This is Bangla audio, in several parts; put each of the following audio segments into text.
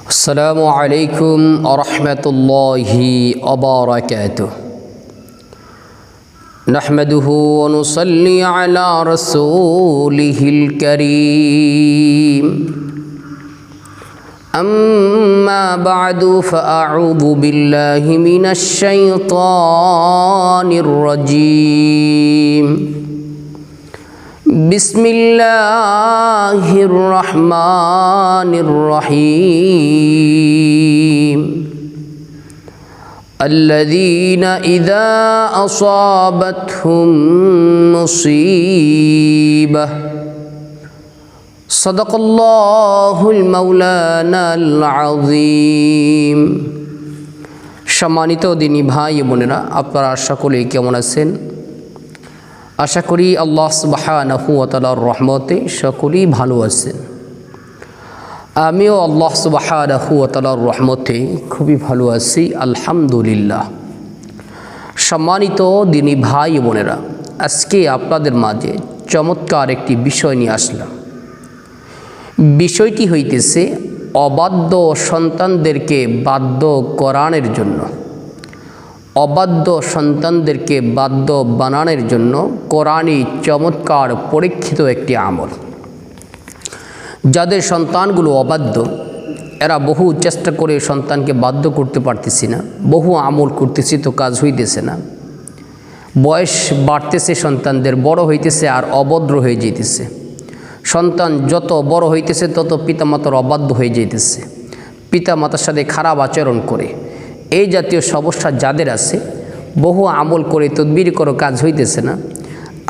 السلام عليكم ورحمة الله وبركاته. نحمده ونصلي على رسوله الكريم. أما بعد فأعوذ بالله من الشيطان الرجيم. بسم الله الرحمن الرحيم. الذين إذا أصابتهم مصيبة صدق الله المولانا العظيم. সম্মানিত দিনী ভাই বোনেরা, আপনারা সকলেই কেমন আছেন? আশা করি আল্লাহ সুবহানাহু ওয়া তাআলার রহমতে সকলেই ভালো আছেন। আমিও আল্লাহ সুবহানাহু ওয়া তাআলার রহমতে খুবই ভালো আছি, আলহামদুলিল্লাহ। সম্মানিত দিনী ভাই বোনেরা, আজকে আপনাদের মাঝে চমৎকার একটি বিষয় নিয়ে আসলাম। বিষয়টি হইতেছে অবাধ্য সন্তানদেরকে বাধ্য করানোর জন্য, অবাধ্য সন্তানদেরকে বাধ্য বানানোর জন্য কোরআনী চমৎকার পরীক্ষিত একটি আমল। যাদের সন্তানগুলো অবাধ্য, এরা বহু চেষ্টা করে সন্তানকে বাধ্য করতে পারতেছি না, বহু আমল করতেছি তো কাজ হইতেছে না। বয়স বাড়তেছে, সন্তানদের বড় হইতেছে আর অভদ্র হয়ে যেতেছে। সন্তান যত বড় হইতেছে তত পিতামাতার অবাধ্য হয়ে যেতেছে, পিতামাতার সাথে খারাপ আচরণ করে। এই জাতীয় সমস্যা যাদের আছে, বহু আমল করে তদবির করো কাজ হইতেছে না।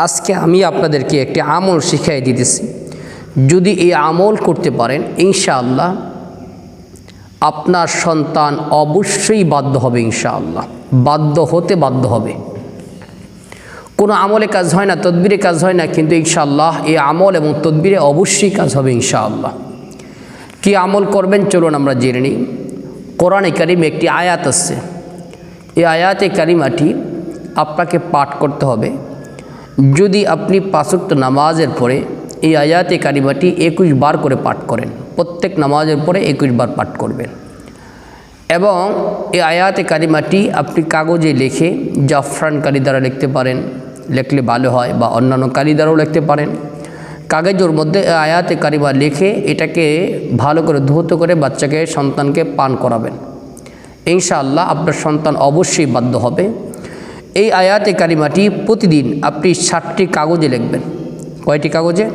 আজকে আমি আপনাদেরকে একটি আমল শিখাই দিতেছি। যদি এই আমল করতে পারেন, ইনশাআল্লাহ আপনার সন্তান অবশ্যই বাধ্য হবে। ইনশাআল্লাহ বাধ্য হতে বাধ্য হবে। কোনো আমলে কাজ হয় না, তদবিরে কাজ হয় না, কিন্তু ইনশাআল্লাহ এই আমল এবং তদবিরে অবশ্যই কাজ হবে ইনশাআল্লাহ। কি আমল করবেন চলুন আমরা জেনে নিই। কোরআনে কারিমে একটি আয়াত আছে। এই আয়াতে কারিমাটি আপনাকে পাঠ করতে হবে। যদি আপনি ৫ ওয়াক্ত নামাজের পরে এই আয়াতে কারিমাটি ২১ বার করে পাঠ করেন, প্রত্যেক নামাজের পরে ২১ বার পাঠ করবেন। এবং এই আয়াতে কারিমাটি আপনি কাগজে লিখে জাফরান কালি দ্বারা লিখতে পারেন, লিখলে ভালো হয়, বা অন্যান্য কালি দ্বারাও লিখতে পারেন। কাগজের মধ্যে আয়াতে কারিমা লিখে এটাকে ভালো করে ধৌত করে বাচ্চাকে, সন্তানকে পান করাবেন। ইনশাআল্লাহ আপনার সন্তান অবশ্যই বাধ্য হবে। এই আয়াতে কারিমাটি প্রতিদিন আপনি ৬০টি কাগজে লিখবেন। কয়টি কাগজে?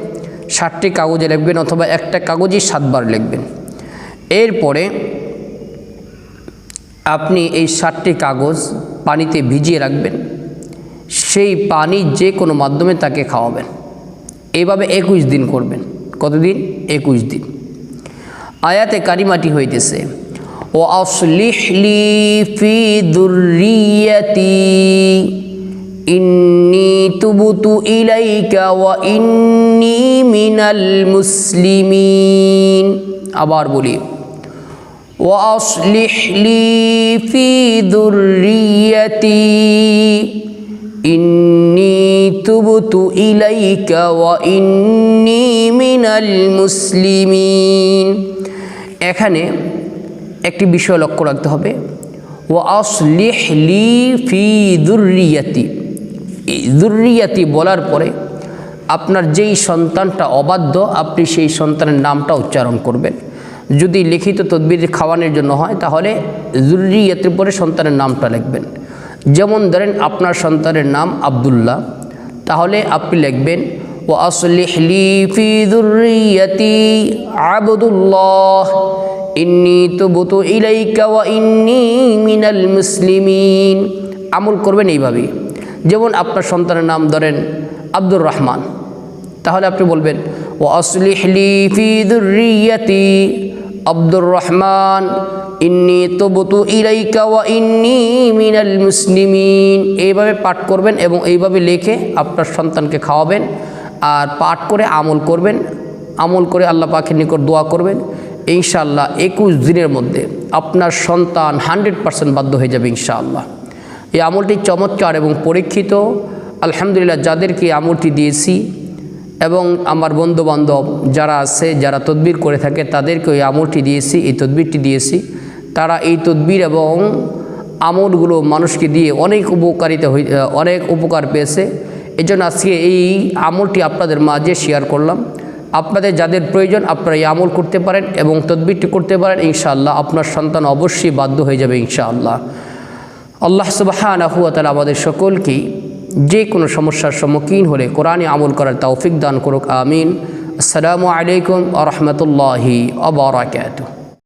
৬০টি কাগজে লিখবেন, অথবা একটা কাগজই ৭ বার লিখবেন। এরপরে আপনি এই ৬০টি কাগজ পানিতে ভিজিয়ে রাখবেন। সেই পানি যে কোনো মাধ্যমে তাকে খাওয়াবেন। এইভাবে ২১ দিন করবেন। কতদিন? ২১ দিন। আয়াতে কারিমাটি হইতেছে ও আসলিহ লি ফি যুররিয়াতি ইন্নী তুবতু ইলাইকা ওয়া ইন্নী মিনাল মুসলিমিন। আবার বলি, ওয়া আসলিহ লি ফি যুররিয়াতি ইন্নী তুবতু ইলাইকা ওয়া ইন্নী মিনাল মুসলিমিন। এখানে একটি বিষয় লক্ষ্য রাখতে হবে। ওয়া আসলিহ লি ফি যুররিয়াতি, যুররিয়াতি বলার পরে আপনার যেই সন্তানটা অবাধ্য, আপনি সেই সন্তানের নামটা উচ্চারণ করবেন। যদি লিখিত তদবির খাওয়ানোর জন্য হয়, তাহলে যুররিয়াতের পরে সন্তানের নামটা লিখবেন। যেমন ধরেন আপনার সন্তানের নাম আব্দুল্লাহ, তাহলে আপনি লিখবেন ওয়া আসলিহ লি ফি যুররিয়াতি আবদুল্লাহ ইন্নী তুবতু ইলাইকা ওয়া ইন্নী মিনাল মুসলিমিন। আমল করবেন এইভাবেই। যেমন আপনার সন্তানের নাম ধরেন আব্দুর রহমান, তাহলে আপনি বলবেন ওয়া আসলিহ লি ফি যুররিয়াতি আব্দুর রহমান ইন্নী তুবতু ইলাইকা ওয়া ইন্নী মিনাল মুসলিমিন। এইভাবে পাঠ করবেন এবং এইভাবে লিখে আপনার সন্তানকে খাওয়াবেন। আর পাঠ করে আমল করবেন। আমল করে আল্লাহ পাকের নিকট দোয়া করবেন। ইনশাআল্লাহ ২১ দিনের মধ্যে আপনার সন্তান 100% বাধ্য হয়ে যাবে ইনশাআল্লাহ। এই আমলটি চমৎকার এবং পরীক্ষিত। আলহামদুলিল্লাহ, যাদেরকে আমলটি দিয়েছি এবং আমার বন্ধুবান্ধব যারা আছে, যারা তদবির করে থাকে, তাদেরকে ওই আমলটি দিয়েছি, এই তদবিরটি দিয়েছি। তারা এই তদবির এবং আমলগুলো মানুষকে দিয়ে অনেক উপকার পেয়েছে। এই জন্য আজকে এই আমলটি আপনাদের মাঝে শেয়ার করলাম। আপনাদের যাদের প্রয়োজন আপনারা এই আমল করতে পারেন এবং তদবিরটি করতে পারেন। ইনশাআল্লাহ আপনার সন্তান অবশ্যই বাধ্য হয়ে যাবে ইনশাআল্লাহ। আল্লাহ সুবহানাহু ওয়া তাআলা আমাদের সকলকেই যে কোনো সমস্যার সম্মুখীন হলে কোরআনে আমল করার তৌফিক দান করুক। আমিন। আসসালামু আলাইকুম ওয়া রাহমাতুল্লাহি ওয়া বারাকাতুহু।